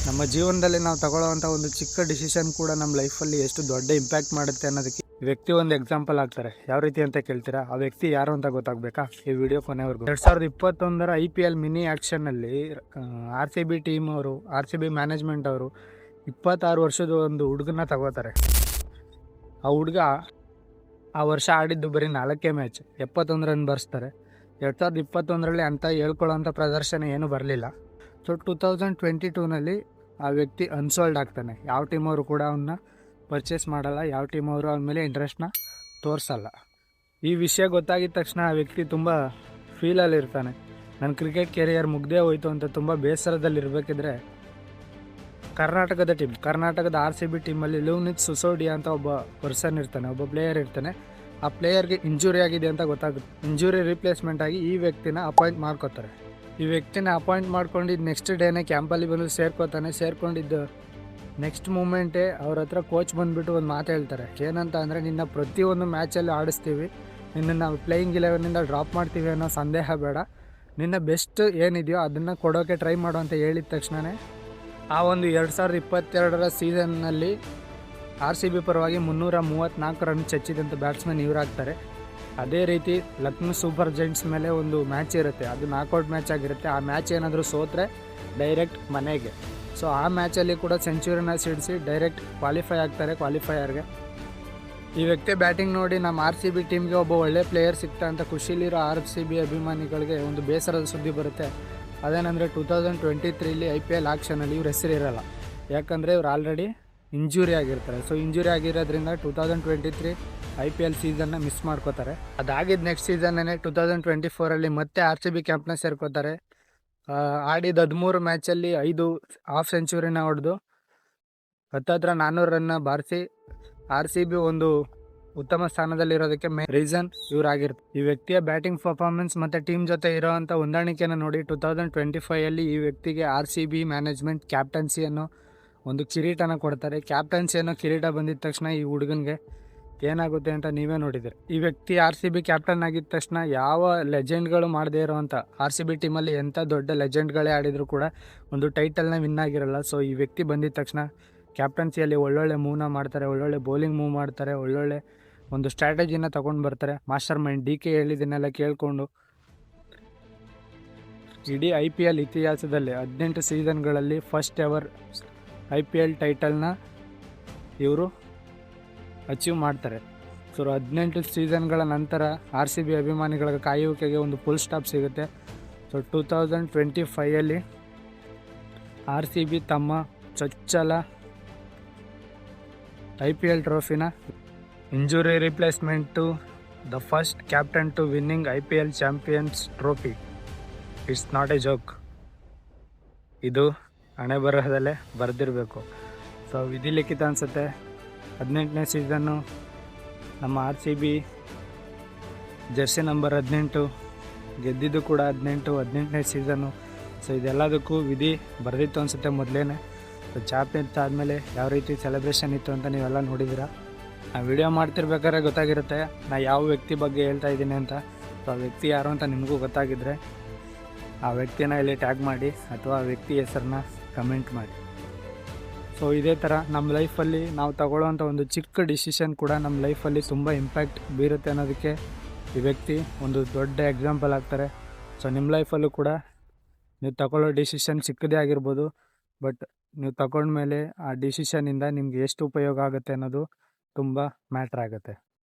ನಮ್ಮ ಜೀವನದಲ್ಲಿ ನಾವು ತಗೊಳ್ಳೋವಂಥ ಒಂದು ಚಿಕ್ಕ ಡಿಸಿಷನ್ ಕೂಡ ನಮ್ಮ ಲೈಫಲ್ಲಿ ಎಷ್ಟು ದೊಡ್ಡ ಇಂಪ್ಯಾಕ್ಟ್ ಮಾಡುತ್ತೆ ಅನ್ನೋದಕ್ಕೆ ಈ ವ್ಯಕ್ತಿ ಒಂದು ಎಕ್ಸಾಂಪಲ್ ಆಗ್ತಾರೆ. ಯಾವ ರೀತಿ ಅಂತ ಕೇಳ್ತೀರಾ? ಆ ವ್ಯಕ್ತಿ ಯಾರು ಅಂತ ಗೊತ್ತಾಗಬೇಕಾ? ಈ ವಿಡಿಯೋ ಕೊನೆವರೆಗೂ. 2021 IPL ಮಿನಿ ಆ್ಯಕ್ಷನಲ್ಲಿ RCB ಟೀಮ್ ಅವರು, RCB ಮ್ಯಾನೇಜ್ಮೆಂಟ್ ಅವರು 26 ವರ್ಷದ ಒಂದು ಹುಡುಗನ ತಗೋತಾರೆ. ಆ ಹುಡುಗ ಆ ವರ್ಷ ಆಡಿದ್ದು ಬರೀ 4 ಮ್ಯಾಚ್, 71 ರನ್ ಬರ್ಸ್ತಾರೆ. 2021ರಲ್ಲಿ ಅಂತ ಹೇಳ್ಕೊಳ್ಳೋಂಥ ಪ್ರದರ್ಶನ ಏನೂ ಬರಲಿಲ್ಲ. ಸೊ 2022ನಲ್ಲಿ ಆ ವ್ಯಕ್ತಿ ಅನ್ಸೋಲ್ಡ್ ಆಗ್ತಾನೆ. ಯಾವ ಟೀಮವರು ಕೂಡ ಅವನ್ನ ಪರ್ಚೇಸ್ ಮಾಡಲ್ಲ, ಯಾವ ಟೀಮವರು ಅವನ ಮೇಲೆ ಇಂಟ್ರೆಸ್ಟ್ನ ತೋರಿಸಲ್ಲ. ಈ ವಿಷಯ ಗೊತ್ತಾಗಿದ ತಕ್ಷಣ ಆ ವ್ಯಕ್ತಿ ತುಂಬ ಫೀಲಲ್ಲಿರ್ತಾನೆ. ನನ್ನ ಕ್ರಿಕೆಟ್ ಕೆರಿಯರ್ ಮುಗ್ದೇ ಹೋಯಿತು ಅಂತ ತುಂಬ ಬೇಸರದಲ್ಲಿರಬೇಕಿದ್ರೆ ಕರ್ನಾಟಕದ RCB ಟೀಮಲ್ಲಿ ಲೂನಿತ್ ಸಿಸೋಡಿಯಾ ಅಂತ ಒಬ್ಬ ಪರ್ಸನ್ ಇರ್ತಾನೆ, ಒಬ್ಬ ಪ್ಲೇಯರ್ ಇರ್ತಾನೆ. ಆ ಪ್ಲೇಯರ್ಗೆ ಇಂಜುರಿ ಆಗಿದೆ ಅಂತ ಗೊತ್ತಾಗುತ್ತೆ. ಇಂಜುರಿ ರಿಪ್ಲೇಸ್ಮೆಂಟ್ ಆಗಿ ಈ ವ್ಯಕ್ತಿನ ಅಪಾಯಿಂಟ್ ಮಾಡ್ಕೋತಾರೆ. ಈ ವ್ಯಕ್ತಿನ ಅಪಾಯಿಂಟ್ ಮಾಡ್ಕೊಂಡಿದ್ದು ನೆಕ್ಸ್ಟ್ ಡೇನೇ ಕ್ಯಾಂಪಲ್ಲಿ ಬಂದು ಸೇರ್ಕೊಂಡಿದ್ದು ನೆಕ್ಸ್ಟ್ ಮೂಮೆಂಟೇ ಅವ್ರ ಹತ್ರ ಕೋಚ್ ಬಂದುಬಿಟ್ಟು ಒಂದು ಮಾತು ಹೇಳ್ತಾರೆ. ಏನಂತ ಅಂದರೆ, ನಿನ್ನ ಪ್ರತಿಯೊಂದು ಮ್ಯಾಚಲ್ಲಿ ಆಡಿಸ್ತೀವಿ, ನಿನ್ನನ್ನು ಪ್ಲೇಯಿಂಗ್ 11ನಿಂದ ಡ್ರಾಪ್ ಮಾಡ್ತೀವಿ ಅನ್ನೋ ಸಂದೇಹ ಬೇಡ, ನಿನ್ನ ಬೆಸ್ಟ್ ಏನಿದೆಯೋ ಅದನ್ನು ಕೊಡೋಕ್ಕೆ ಟ್ರೈ ಮಾಡು ಅಂತ ಹೇಳಿದ ತಕ್ಷಣವೇ ಆ ಒಂದು 2022ರ ಸೀಸನ್ನಲ್ಲಿ RCB ಪರವಾಗಿ 334 ರನ್ ಚಚ್ಚಿದಂಥ ಬ್ಯಾಟ್ಸ್ಮನ್ ಇವರಾಗ್ತಾರೆ. ಅದೇ ರೀತಿ ಲಕ್ನೋ ಸೂಪರ್ ಜೈಂಟ್ಸ್ ಮೇಲೆ ಒಂದು ಮ್ಯಾಚ್ ಇರುತ್ತೆ, ಅದು ನಾಕೌಟ್ ಮ್ಯಾಚ್ ಆಗಿರುತ್ತೆ. ಆ ಮ್ಯಾಚ್ ಏನಾದರೂ ಸೋತ್ರೆ ಡೈರೆಕ್ಟ್ ಮನೆಗೆ. ಸೊ ಆ ಮ್ಯಾಚಲ್ಲಿ ಕೂಡ ಸೆಂಚುರಿನ ಸಿಡಿಸಿ ಡೈರೆಕ್ಟ್ ಕ್ವಾಲಿಫೈ ಆಗ್ತಾರೆ ಕ್ವಾಲಿಫೈಯರ್ಗೆ. ಈ ವ್ಯಕ್ತಿ ಬ್ಯಾಟಿಂಗ್ ನೋಡಿ ನಮ್ಮ RCB ಟೀಮ್ಗೆ ಒಬ್ಬ ಒಳ್ಳೆ ಪ್ಲೇಯರ್ ಸಿಗ್ತಾ ಅಂತ ಖುಷಿಲಿರೋ RCB ಅಭಿಮಾನಿಗಳಿಗೆ ಒಂದು ಬೇಸರದ ಸುದ್ದಿ ಬರುತ್ತೆ. ಅದೇನೆಂದರೆ 2023ಲಿ IPL ಆಕ್ಷನಲ್ಲಿ ಇವ್ರ ಹೆಸರು ಇರೋಲ್ಲ. ಯಾಕಂದರೆ ಇವ್ರು ಆಲ್ರೆಡಿ ಇಂಜುರಿ ಆಗಿರ್ತಾರೆ. ಸೊ ಇಂಜುರಿ ಆಗಿರೋದ್ರಿಂದ 2023 IPL ಸೀಸನ್ನ ಮಿಸ್ ಮಾಡ್ಕೋತಾರೆ. ಅದಾಗಿದ್ದು ನೆಕ್ಸ್ಟ್ ಸೀಸನ್ನೇ 2024ರಲ್ಲಿ ಮತ್ತೆ RCB ಕ್ಯಾಂಪ್ನ ಸೇರ್ಕೋತಾರೆ. ಆಡಿದ 13 ಮ್ಯಾಚಲ್ಲಿ 5 ಹಾಫ್ ಸೆಂಚುರಿನ ಹೊಡೆದು ಹತ್ತಿರ 400 ರನ್ನ ಬಾರಿಸಿ RCB ಒಂದು ಉತ್ತಮ ಸ್ಥಾನದಲ್ಲಿರೋದಕ್ಕೆ ಮೇನ್ ರೀಸನ್ ಇವರಾಗಿರ್ತಾರೆ. ಈ ವ್ಯಕ್ತಿಯ ಬ್ಯಾಟಿಂಗ್ ಪರ್ಫಾರ್ಮೆನ್ಸ್ ಮತ್ತು ಟೀಮ್ ಜೊತೆ ಇರೋವಂಥ ಹೊಂದಾಣಿಕೆಯನ್ನು ನೋಡಿ 2025ಯಲ್ಲಿ ಈ ವ್ಯಕ್ತಿಗೆ RCB ಮ್ಯಾನೇಜ್ಮೆಂಟ್ ಕ್ಯಾಪ್ಟನ್ಸಿ ಅನ್ನೋ ಒಂದು ಕಿರೀಟನ ಕೊಡ್ತಾರೆ. ಕ್ಯಾಪ್ಟನ್ಸಿ ಅನ್ನೋ ಕಿರೀಟ ಬಂದಿದ ತಕ್ಷಣ ಈ ಹುಡುಗನಿಗೆ ಏನಾಗುತ್ತೆ ಅಂತ ನೀವೇ ನೋಡಿದ್ದೀರಿ. ಈ ವ್ಯಕ್ತಿ RCB ಕ್ಯಾಪ್ಟನ್ ಆಗಿದ ತಕ್ಷಣ ಯಾವ ಲೆಜೆಂಡ್ಗಳು ಮಾಡದೇ ಇರೋವಂಥ, RCB ಟೀಮಲ್ಲಿ ಎಂಥ ದೊಡ್ಡ ಲೆಜೆಂಡ್ಗಳೇ ಆಡಿದರೂ ಕೂಡ ಒಂದು ಟೈಟಲ್ನ ವಿನ್ ಆಗಿರಲ್ಲ. ಸೊ ಈ ವ್ಯಕ್ತಿ ಬಂದಿದ ತಕ್ಷಣ ಕ್ಯಾಪ್ಟನ್ಸಿಯಲ್ಲಿ ಒಳ್ಳೊಳ್ಳೆ ಮೂವ್ನ ಮಾಡ್ತಾರೆ, ಒಳ್ಳೊಳ್ಳೆ ಬೌಲಿಂಗ್ ಮೂವ್ ಮಾಡ್ತಾರೆ, ಒಳ್ಳೊಳ್ಳೆ ಒಂದು ಸ್ಟ್ರಾಟಜಿನ ತೊಗೊಂಡು ಬರ್ತಾರೆ. ಮಾಸ್ಟರ್ ಮೈಂಡ್ DK ಹೇಳಿದ್ದನ್ನೆಲ್ಲ ಕೇಳಿಕೊಂಡು ಇಡೀ IPL ಇತಿಹಾಸದಲ್ಲಿ 18 ಸೀಸನ್ಗಳಲ್ಲಿ ಫಸ್ಟ್ ಎವರ್ IPL ಟೈಟಲ್ನ ಇವರು ಅಚೀವ್ ಮಾಡ್ತಾರೆ. ಸೊ 18 ಸೀಸನ್ಗಳ ನಂತರ RCB ಅಭಿಮಾನಿಗಳ ಕಾಯುವಿಕೆಗೆ ಒಂದು ಫುಲ್ ಸ್ಟಾಪ್ ಸಿಗುತ್ತೆ. ಸೊ 2025ಯಲ್ಲಿ RCB ತಮ್ಮ ಚೊಚ್ಚಲ IPL ಟ್ರೋಫಿನ injury replacement the first captain to winning IPL champions trophy. It's not a joke. ಇದು ಹಣೆ ಬರಹದಲ್ಲೇ ಬರೆದಿರಬೇಕು. ಸೊ ವಿಧಿ ಲಿಖಿತ ಅನಿಸುತ್ತೆ. 18ನೇ ಸೀಸನ್ನು ನಮ್ಮ RCB ಜರ್ಸಿ ನಂಬರ್ 18 ಗೆದ್ದಿದ್ದು ಕೂಡ 18ನೇ ಸೀಸನ್ನು. ಸೊ ಇದೆಲ್ಲದಕ್ಕೂ ವಿಧಿ ಬರೆದಿತ್ತು ಅನಿಸುತ್ತೆ ಮೊದಲೇ. ಸೊ ಚಾಂಪಿಯನ್ಸ್ ಆದಮೇಲೆ ಯಾವ ರೀತಿ ಸೆಲೆಬ್ರೇಷನ್ ಇತ್ತು ಅಂತ ನೀವೆಲ್ಲ ನೋಡಿದ್ದೀರಾ. ಆ ವಿಡಿಯೋ ಮಾಡ್ತಿರ್ಬೇಕಾದ್ರೆ ಗೊತ್ತಾಗಿರುತ್ತೆ ನಾ ಯಾವ ವ್ಯಕ್ತಿ ಬಗ್ಗೆ ಹೇಳ್ತಾ ಇದ್ದೀನಿ ಅಂತ. ಸೊ ಆ ವ್ಯಕ್ತಿ ಯಾರು ಅಂತ ನಿಮಗೂ ಗೊತ್ತಾಗಿದ್ದರೆ ಆ ವ್ಯಕ್ತಿನ ಇಲ್ಲಿ ಟ್ಯಾಗ್ ಮಾಡಿ ಅಥವಾ ಆ ವ್ಯಕ್ತಿ ಹೆಸರನ್ನ ಕಮೆಂಟ್ ಮಾಡಿ. ಸೊ ಇದೇ ಥರ ನಮ್ಮ ಲೈಫಲ್ಲಿ ನಾವು ತಗೊಳ್ಳೋವಂಥ ಒಂದು ಚಿಕ್ಕ ಡಿಸಿಷನ್ ಕೂಡ ನಮ್ಮ ಲೈಫಲ್ಲಿ ತುಂಬ ಇಂಪ್ಯಾಕ್ಟ್ ಬೀರುತ್ತೆ ಅನ್ನೋದಕ್ಕೆ ಈ ವ್ಯಕ್ತಿ ಒಂದು ದೊಡ್ಡ ಎಕ್ಸಾಂಪಲ್ ಆಗ್ತಾರೆ. ಸೊ ನಿಮ್ಮ ಲೈಫಲ್ಲೂ ಕೂಡ ನೀವು ತಗೊಳ್ಳೋ ಡಿಸಿಷನ್ ಚಿಕ್ಕದೇ ಆಗಿರ್ಬೋದು, ಬಟ್ ನೀವು ತಗೊಂಡ್ಮೇಲೆ ಆ ಡಿಸಿಷನಿಂದ ನಿಮ್ಗೆ ಎಷ್ಟು ಉಪಯೋಗ ಆಗುತ್ತೆ ಅನ್ನೋದು ತುಂಬ ಮ್ಯಾಟ್ರ್ ಆಗುತ್ತೆ.